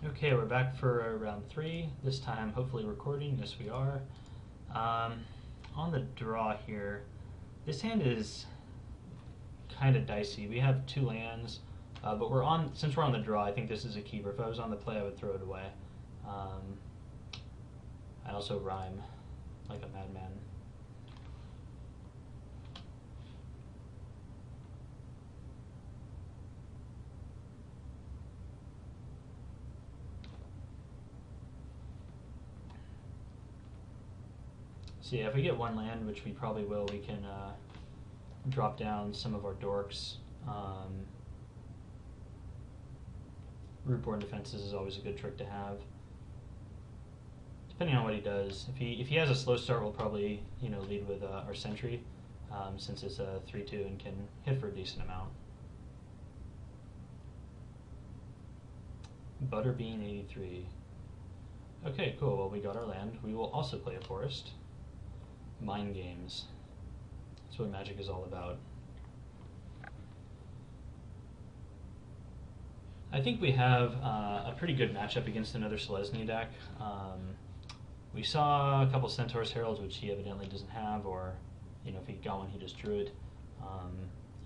Okay, we're back for round 3. This time, hopefully recording. Yes, we are. On the draw here, this hand is kind of dicey. We have 2 lands, but since we're on the draw, I think this is a keeper. If I was on the play, I would throw it away. I also rhyme like a madman. So yeah, if we get 1 land, which we probably will, we can drop down some of our dorks. Rootborn defenses is always a good trick to have. Depending on what he does, if he has a slow start, we'll probably lead with our sentry, since it's a 3/2 and can hit for a decent amount. Butterbean 83. Okay, cool. Well, we got our land. We will also play a forest. Mind games. That's what Magic is all about. I think we have a pretty good matchup against another Selesnya deck. We saw a couple Centaur's Heralds, which he evidently doesn't have, or if he got one, he just drew it.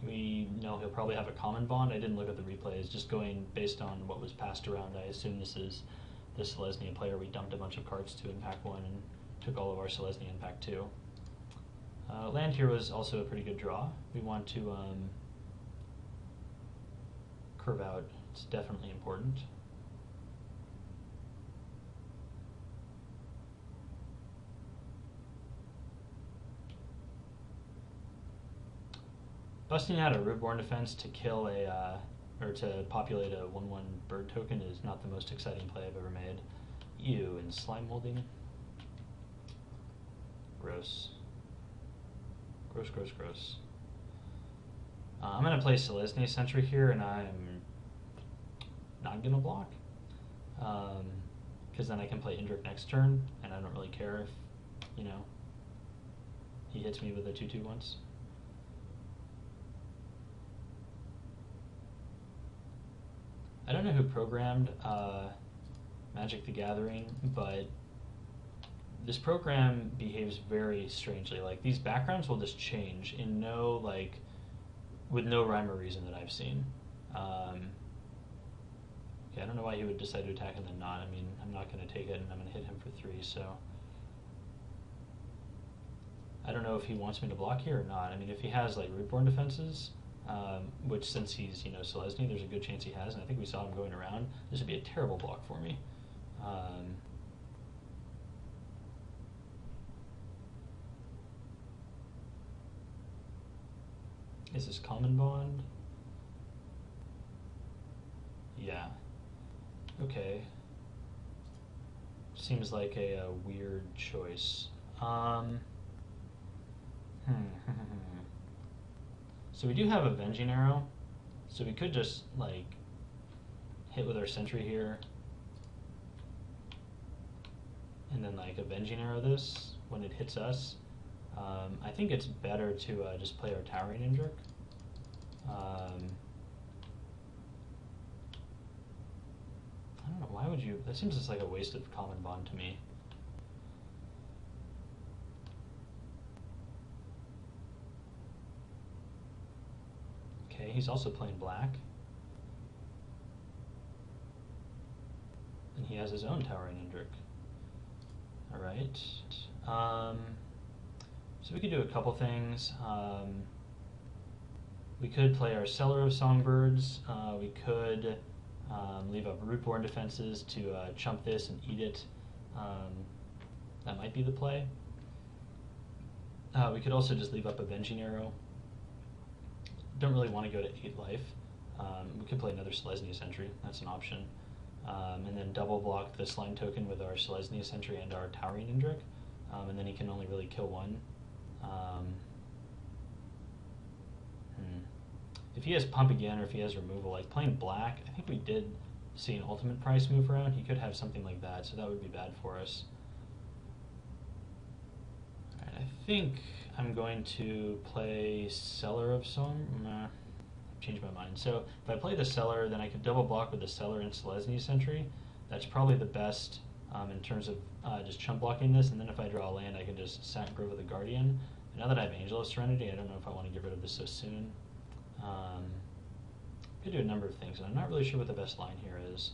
We know he'll probably have a Common Bond. I didn't look at the replays, just going based on what was passed around. I assume this is the Selesnya player. We dumped a bunch of cards to in pack 1 and took all of our Selesnya in pack 2. Land here was also a pretty good draw. We want to curve out. It's definitely important. Busting out a Rootborn defense to kill or to populate a 1/1 bird token is not the most exciting play I've ever made. Ew, and slime molding. Gross. Gross, gross, gross. I'm going to play Selesnya Sentry here, and I'm not going to block. Because then I can play Indrik next turn, and I don't really care if, he hits me with a 2/2 once. I don't know who programmed Magic the Gathering, but this program behaves very strangely. Like, these backgrounds will just change in with no rhyme or reason that I've seen. Okay, I don't know why he would decide to attack and then not. I mean, I'm not going to take it, and I'm going to hit him for 3, so I don't know if he wants me to block here or not. I mean, if he has Rootborn defenses, which since he's Selesnya, there's a good chance he has, and I think we saw him going around, this would be a terrible block for me. Is this Common Bond? Yeah. Okay. Seems like a weird choice. So we do have Avenging Arrow, so we could just hit with our Sentry here, and then Avenging Arrow this when it hits us. I think it's better to just play our Towering Indrik. I don't know, why would you? That seems just like a waste of Common Bond to me. Okay, he's also playing black. And he has his own Towering Indrik. Alright. So we could do a couple things. We could play our Seller of Songbirds. We could leave up Rootborn defenses to chump this and eat it. That might be the play. We could also just leave up Avenging Arrow. Don't really want to go to 8 life. We could play another Selesnya Sentry. That's an option. And then double block the slime token with our Selesnya Sentry and our Towering Indrik. And then he can only really kill 1. If he has Pump again, or if he has removal, playing black, I think we did see an ultimate price move around. He could have something like that, so that would be bad for us. Alright, I think I'm going to play Seller of Song. Nah, I've changed my mind. So if I play the Seller, then I could double block with the Seller and Selesnya Sentry. That's probably the best in terms of just chump blocking this, and then if I draw a land, I can just sack Grove of the Guardian. And now that I have Angel of Serenity, I don't know if I want to get rid of this so soon. Could do a number of things, and I'm not really sure what the best line here is.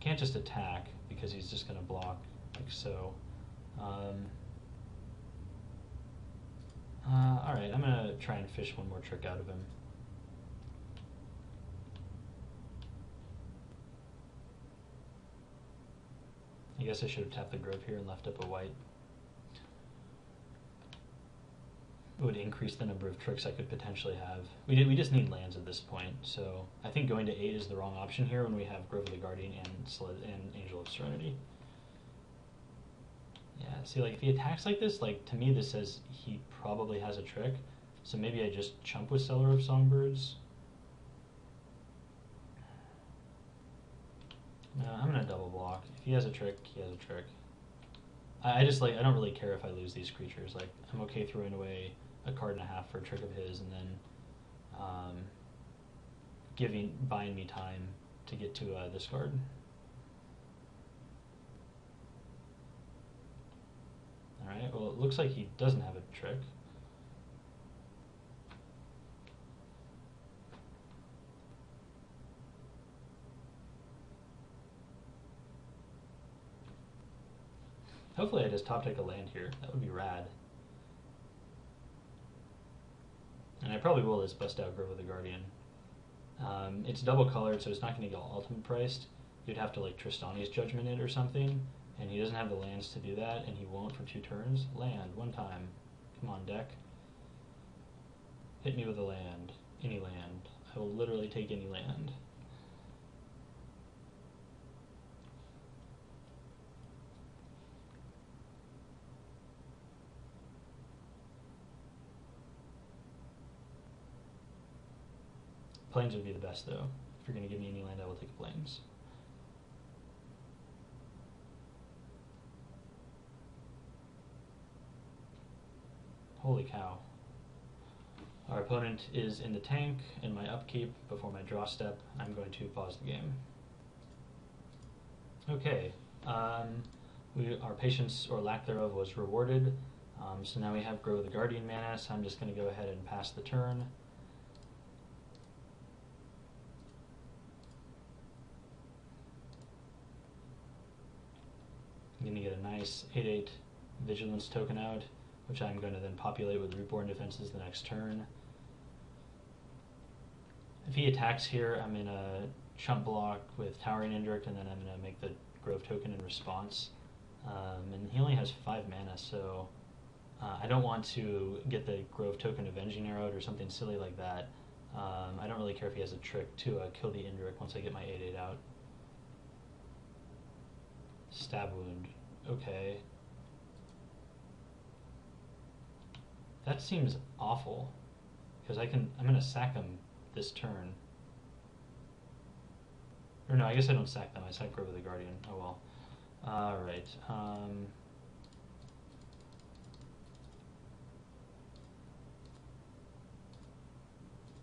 I can't just attack, because he's just going to block like so. Alright, I'm going to try and fish one more trick out of him. I guess I should have tapped the Grove here and left up a white. It would increase the number of tricks I could potentially have. We just need lands at this point, so I think going to 8 is the wrong option here when we have Grove of the Guardian and Angel of Serenity. Yeah, see, like if he attacks like this, like to me this says he probably has a trick. So maybe I just chump with Seller of Songbirds. No, I'm gonna double block. If he has a trick, he has a trick. I don't really care if I lose these creatures. Like I'm okay throwing away a card and a half for a trick of his, and then buying me time to get to this card. Alright, well it looks like he doesn't have a trick. Hopefully I just top deck a land here. That would be rad. And I probably will just bust out Grove of the Guardian. It's double colored, so it's not going to get ultimate priced. You'd have to like Tristani's Judgment it or something, and he doesn't have the lands to do that, and he won't for 2 turns. Land, one time. Come on, deck. Hit me with a land. Any land. I will literally take any land. Plains would be the best, though. If you're going to give me any land, I will take Plains. Holy cow. Our opponent is in the tank. In my upkeep, before my draw step, I'm going to pause the game. Okay. Our patience, or lack thereof, was rewarded. So now we have Grove of the Guardian mana, so I'm just going to go ahead and pass the turn. I'm going to get a nice 8/8 Vigilance token out, which I'm going to then populate with Reborn Defenses the next turn. If he attacks here, I'm going to chump block with Towering Indirect, and then I'm going to make the Grove token in response. And he only has 5 mana, so I don't want to get the Grove token Avenging Arrow or something silly like that. I don't really care if he has a trick to kill the Indirect once I get my 8/8 out. Stab Wound. Okay. That seems awful, because I'm going to sack them this turn. Or no, I guess I don't sack them, I sack Grove of the Guardian. Oh well. Alright.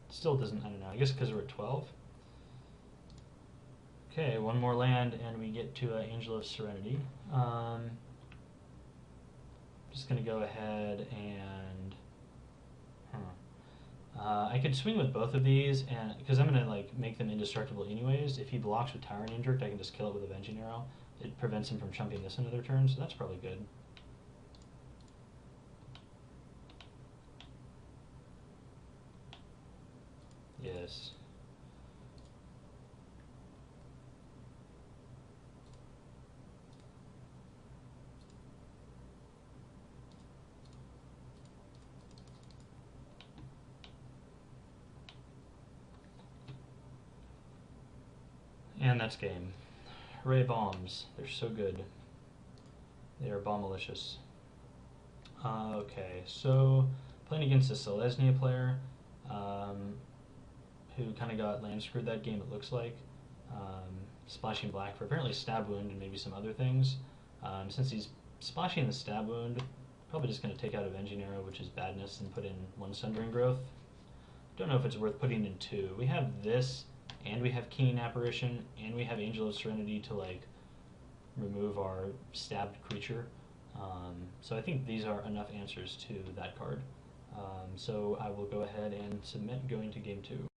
Still doesn't, I don't know, I guess because we're at 12. Okay, one more land and we get to Angel of Serenity. Just going to go ahead and... I could swing with both of these, and because I'm going to like make them indestructible anyways. If he blocks with Towering Indirect, I can just kill it with Avenging Arrow. It prevents him from chumping this another turn, so that's probably good. Yes. And that's game. Ray bombs. They're so good. They are bomb-malicious. Okay, so playing against a Selesnya player who kind of got land screwed that game, it looks like. Splashing black for apparently Stab Wound and maybe some other things. Since he's splashing the Stab Wound, probably just going to take out Avenging Arrow, which is badness, and put in 1 Sundering Growth. Don't know if it's worth putting in 2. We have this, and we have Keen Apparition, and we have Angel of Serenity to like remove our stabbed creature. So I think these are enough answers to that card. So I will go ahead and submit going to game 2.